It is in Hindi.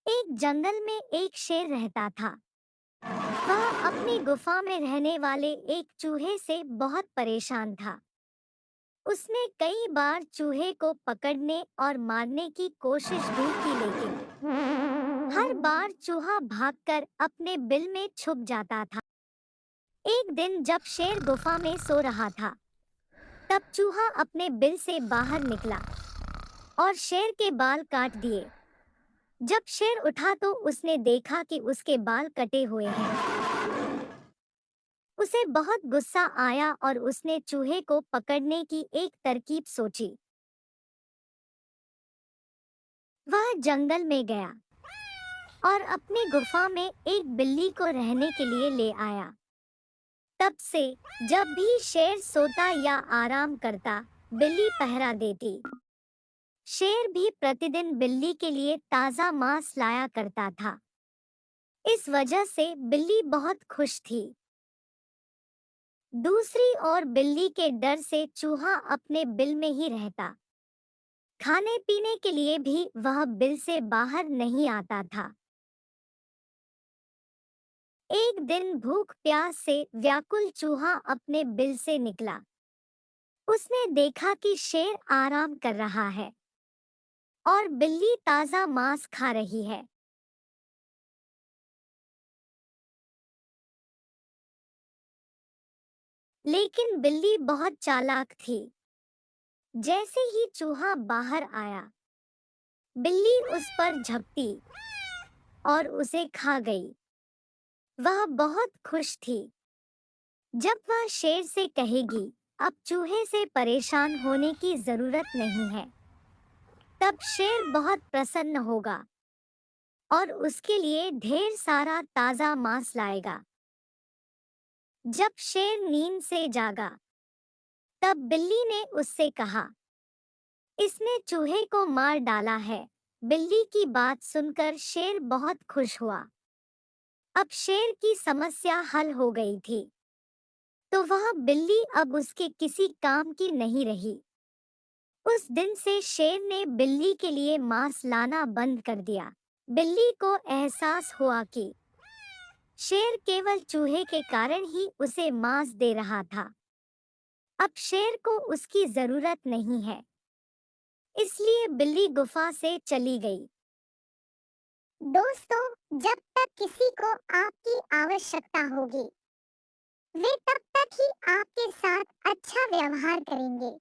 एक जंगल में एक शेर रहता था। वह अपनी गुफा में रहने वाले एक चूहे से बहुत परेशान था। उसने कई बार चूहे को पकड़ने और मारने की कोशिश भी की, लेकिन हर बार चूहा भागकर अपने बिल में छुप जाता था। एक दिन जब शेर गुफा में सो रहा था, तब चूहा अपने बिल से बाहर निकला और शेर के बाल काट दिए। जब शेर उठा तो उसने देखा कि उसके बाल कटे हुए हैं। उसे बहुत गुस्सा आया और उसने चूहे को पकड़ने की एक तरकीब सोची। वह जंगल में गया और अपनी गुफा में एक बिल्ली को रहने के लिए ले आया। तब से जब भी शेर सोता या आराम करता, बिल्ली पहरा देती। शेर भी प्रतिदिन बिल्ली के लिए ताजा मांस लाया करता था। इस वजह से बिल्ली बहुत खुश थी। दूसरी ओर बिल्ली के डर से चूहा अपने बिल में ही रहता। खाने पीने के लिए भी वह बिल से बाहर नहीं आता था। एक दिन भूख प्यास से व्याकुल चूहा अपने बिल से निकला। उसने देखा कि शेर आराम कर रहा है और बिल्ली ताजा मांस खा रही है। लेकिन बिल्ली बहुत चालाक थी। जैसे ही चूहा बाहर आया, बिल्ली उस पर झपटी और उसे खा गई। वह बहुत खुश थी। जब वह शेर से कहेगी, अब चूहे से परेशान होने की जरूरत नहीं है, तब शेर बहुत प्रसन्न होगा और उसके लिए ढेर सारा ताजा मांस लाएगा। जब शेर नींद से जागा, तब बिल्ली ने उससे कहा, इसने चूहे को मार डाला है। बिल्ली की बात सुनकर शेर बहुत खुश हुआ। अब शेर की समस्या हल हो गई थी, तो वह बिल्ली अब उसके किसी काम की नहीं रही। उस दिन से शेर ने बिल्ली के लिए मांस लाना बंद कर दिया। बिल्ली को एहसास हुआ कि शेर केवल चूहे के कारण ही उसे मांस दे रहा था। अब शेर को उसकी जरूरत नहीं है, इसलिए बिल्ली गुफा से चली गई। दोस्तों, जब तक किसी को आपकी आवश्यकता होगी, वे तब तक ही आपके साथ अच्छा व्यवहार करेंगे।